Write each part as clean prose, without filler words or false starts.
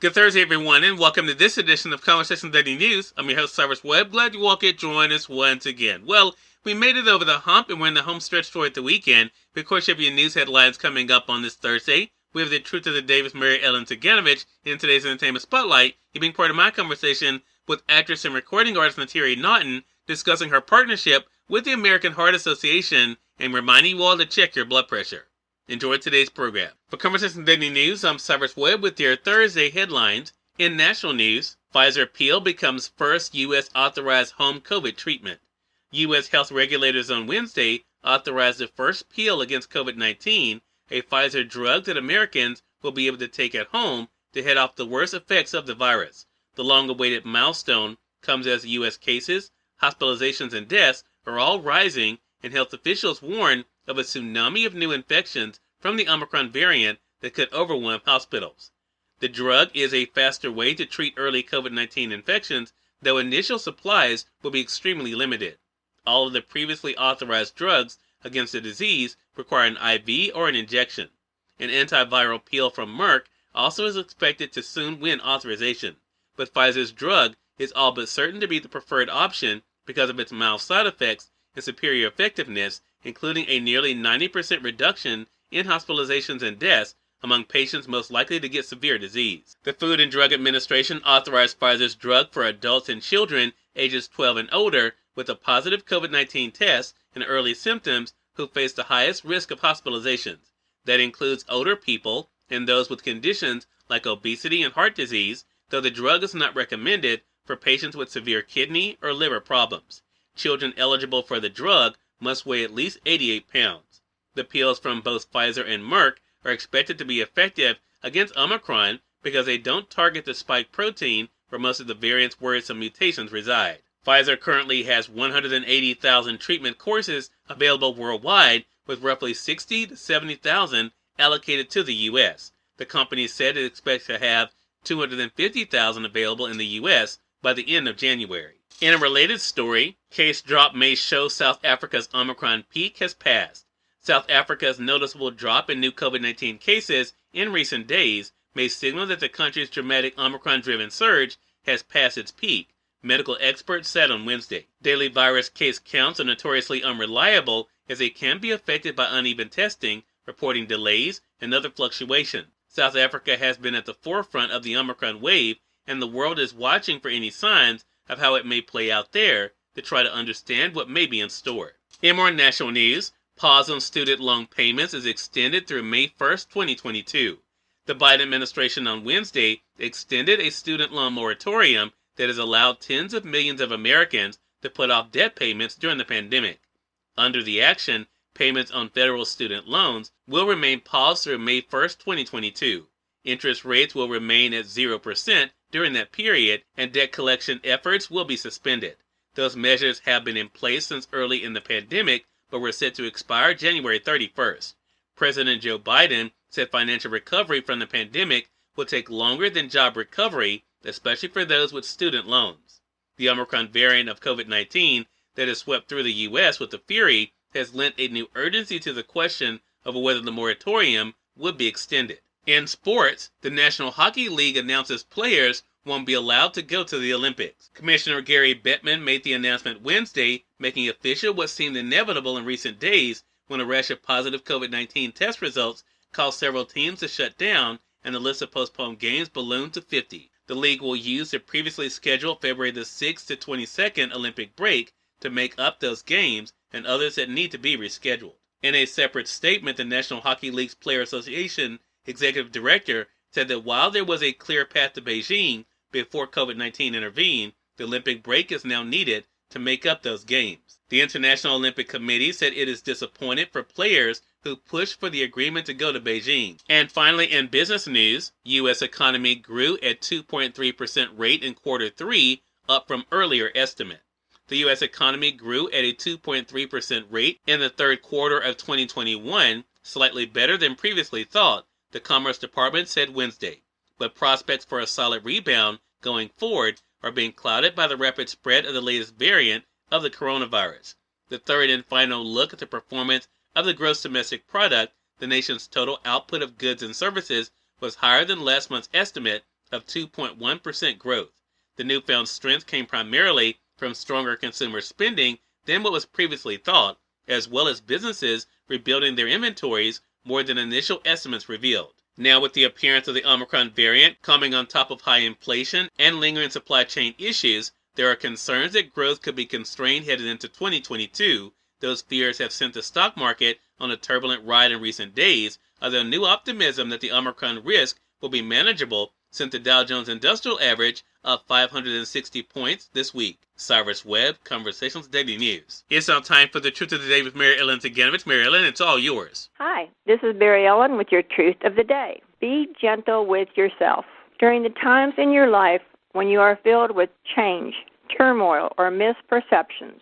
Good Thursday, everyone, and welcome to this edition of Conversation Daily News. I'm your host, Cyrus Webb. Glad you all could join us once again. Well, we made it over the hump, and we're in the home stretch toward the weekend. We, of course, have your news headlines coming up on this Thursday. We have the truth of the day with Mary Ellen Ciganovich in today's Entertainment Spotlight. You're being part of my conversation with actress and recording artist Naturi Naughton, discussing her partnership with the American Heart Association and reminding you all to check your blood pressure. Enjoy today's program. For Conversation Daily News, I'm Cyrus Webb with your Thursday headlines. In national news, Pfizer pill becomes first U.S. authorized home COVID treatment. U.S. health regulators on Wednesday authorized the first pill against COVID-19, a Pfizer drug that Americans will be able to take at home to head off the worst effects of the virus. The long-awaited milestone comes as U.S. cases, hospitalizations, and deaths are all rising, and health officials warn of a tsunami of new infections from the Omicron variant that could overwhelm hospitals. The drug is a faster way to treat early COVID-19 infections, though initial supplies will be extremely limited. All of the previously authorized drugs against the disease require an IV or an injection. An antiviral pill from Merck also is expected to soon win authorization, but Pfizer's drug is all but certain to be the preferred option because of its mild side effects and superior effectiveness, including a nearly 90% reduction in hospitalizations and deaths among patients most likely to get severe disease. The Food and Drug Administration authorized Pfizer's drug for adults and children ages 12 and older with a positive COVID-19 test and early symptoms who face the highest risk of hospitalizations. That includes older people and those with conditions like obesity and heart disease, though the drug is not recommended for patients with severe kidney or liver problems. Children eligible for the drug must weigh at least 88 pounds. The pills from both Pfizer and Merck are expected to be effective against Omicron because they don't target the spike protein where most of the variant's worrisome mutations reside. Pfizer currently has 180,000 treatment courses available worldwide, with roughly 60 to 70,000 allocated to the U.S. The company said it expects to have 250,000 available in the U.S. by the end of January. In a related story, case drop may show South Africa's Omicron peak has passed. South Africa's noticeable drop in new COVID-19 cases in recent days may signal that the country's dramatic Omicron-driven surge has passed its peak, medical experts said on Wednesday. Daily virus case counts are notoriously unreliable as they can be affected by uneven testing, reporting delays, and other fluctuations. South Africa has been at the forefront of the Omicron wave, and the world is watching for any signs of how it may play out there to try to understand what may be in store. In more national news, pause on student loan payments is extended through May 1st, 2022. The Biden administration on Wednesday extended a student loan moratorium that has allowed tens of millions of Americans to put off debt payments during the pandemic. Under the action, payments on federal student loans will remain paused through May 1st, 2022. Interest rates will remain at 0% during that period, and debt collection efforts will be suspended. Those measures have been in place since early in the pandemic, but were set to expire January 31st. President Joe Biden said financial recovery from the pandemic will take longer than job recovery, especially for those with student loans. The Omicron variant of COVID-19 that has swept through the U.S. with a fury has lent a new urgency to the question of whether the moratorium would be extended. In sports, the National Hockey League announces players won't be allowed to go to the Olympics. Commissioner Gary Bettman made the announcement Wednesday, making official what seemed inevitable in recent days when a rash of positive COVID-19 test results caused several teams to shut down and the list of postponed games ballooned to 50. The league will use the previously scheduled February the 6th to 22nd Olympic break to make up those games and others that need to be rescheduled. In a separate statement, the National Hockey League's Player Association executive director said that while there was a clear path to Beijing before COVID-19 intervened, the Olympic break is now needed to make up those games. The International Olympic Committee said it is disappointed for players who pushed for the agreement to go to Beijing. And finally, in business news, U.S. economy grew at 2.3% rate in quarter 3, up from earlier estimate. The U.S. economy grew at a 2.3% rate in the third quarter of 2021, slightly better than previously thought, the Commerce Department said Wednesday. But prospects for a solid rebound going forward are being clouded by the rapid spread of the latest variant of the coronavirus. The third and final look at the performance of the gross domestic product, the nation's total output of goods and services, was higher than last month's estimate of 2.1% growth. The newfound strength came primarily from stronger consumer spending than what was previously thought, as well as businesses rebuilding their inventories more than initial estimates revealed. Now, with the appearance of the Omicron variant coming on top of high inflation and lingering supply chain issues, there are concerns that growth could be constrained headed into 2022. Those fears have sent the stock market on a turbulent ride in recent days, although new optimism that the Omicron risk will be manageable sent the Dow Jones Industrial Average up 560 points this week. Cyrus Webb, Conversations Daily News. It's now time for the Truth of the Day with Mary Ellen Ciganovich. Mary Ellen, it's all yours. Hi, this is Mary Ellen with your Truth of the Day. Be gentle with yourself. During the times in your life when you are filled with change, turmoil, or misperceptions,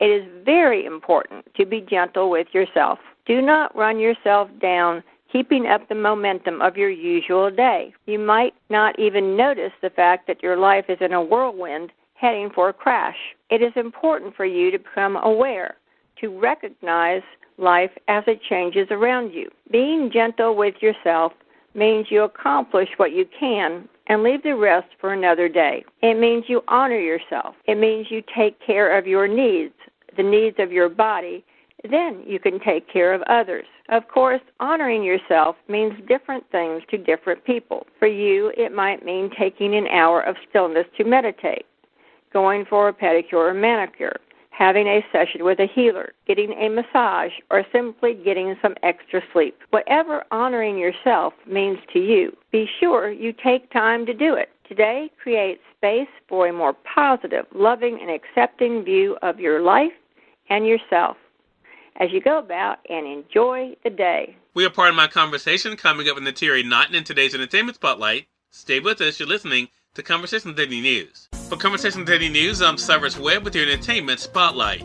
it is very important to be gentle with yourself. Do not run yourself down keeping up the momentum of your usual day. You might not even notice the fact that your life is in a whirlwind heading for a crash. It is important for you to become aware, to recognize life as it changes around you. Being gentle with yourself means you accomplish what you can and leave the rest for another day. It means you honor yourself. It means you take care of your needs, the needs of your body. Then you can take care of others. Of course, honoring yourself means different things to different people. For you, it might mean taking an hour of stillness to meditate, going for a pedicure or manicure, having a session with a healer, getting a massage, or simply getting some extra sleep. Whatever honoring yourself means to you, be sure you take time to do it. Today, create space for a more positive, loving, and accepting view of your life and yourself as you go about and enjoy the day. We are part of my conversation coming up with Naturi Naughton in today's Entertainment Spotlight. Stay with us. You're listening to Conversations Daily News. For Conversations Daily News, I'm Cyrus Webb with your Entertainment Spotlight.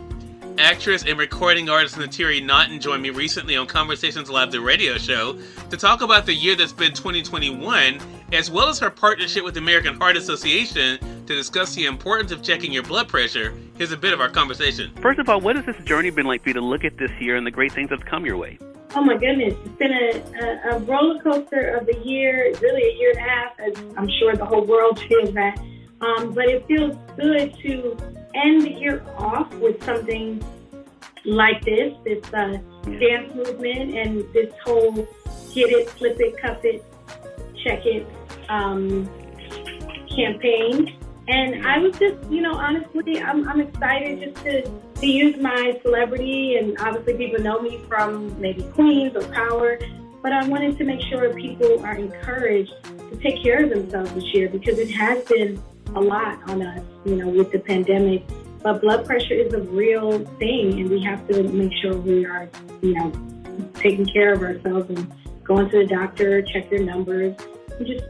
Actress and recording artist Naturi Naughton joined me recently on Conversations Live, the radio show, to talk about the year that's been 2021, as well as her partnership with the American Heart Association to discuss the importance of checking your blood pressure. Here's a bit of our conversation. First of all, what has this journey been like for you to look at this year and the great things that have come your way? Oh my goodness, it's been a roller coaster of the year, really a year and a half, as I'm sure the whole world feels that. But it feels good to end the year off with something like this dance movement and this whole get it, flip it, cuff it, check it campaign. And I was just, honestly, I'm excited just to use my celebrity, and obviously people know me from maybe Queens or Power, but I wanted to make sure people are encouraged to take care of themselves this year because it has been a lot on us, with the pandemic. But blood pressure is a real thing, and we have to make sure we are, taking care of ourselves and going to the doctor, check your numbers, and just,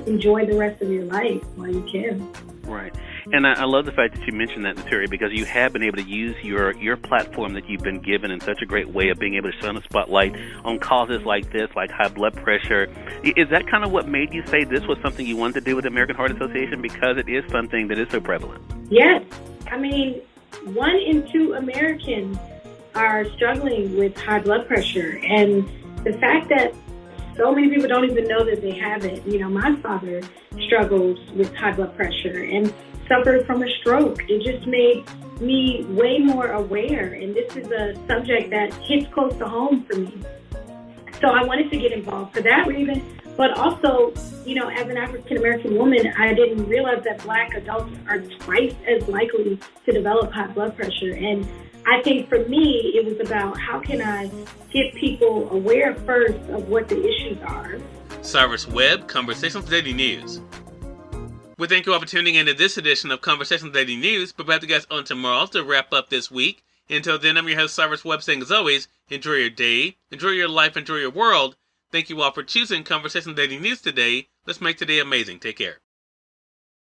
enjoy the rest of your life while you can. Right. And I love the fact that you mentioned that, Naturi, because you have been able to use your platform that you've been given in such a great way of being able to shine a spotlight on causes like this, like high blood pressure. Is that kind of what made you say this was something you wanted to do with the American Heart Association, because it is something that is so prevalent? Yes. 1 in 2 Americans are struggling with high blood pressure. And the fact that so many people don't even know that they have it. My father struggles with high blood pressure and suffered from a stroke. It just made me way more aware. And this is a subject that hits close to home for me. So I wanted to get involved for that reason. But also, as an African-American woman, I didn't realize that Black adults are twice as likely to develop high blood pressure. And I think for me, it was about how can I get people aware first of what the issues are. Cyrus Webb, Conversations Daily News. We thank you all for tuning in to this edition of Conversations Daily News. We'll be back to you guys on tomorrow to wrap up this week. Until then, I'm your host, Cyrus Webb, saying as always, enjoy your day, enjoy your life, enjoy your world. Thank you all for choosing Conversations Daily News today. Let's make today amazing. Take care.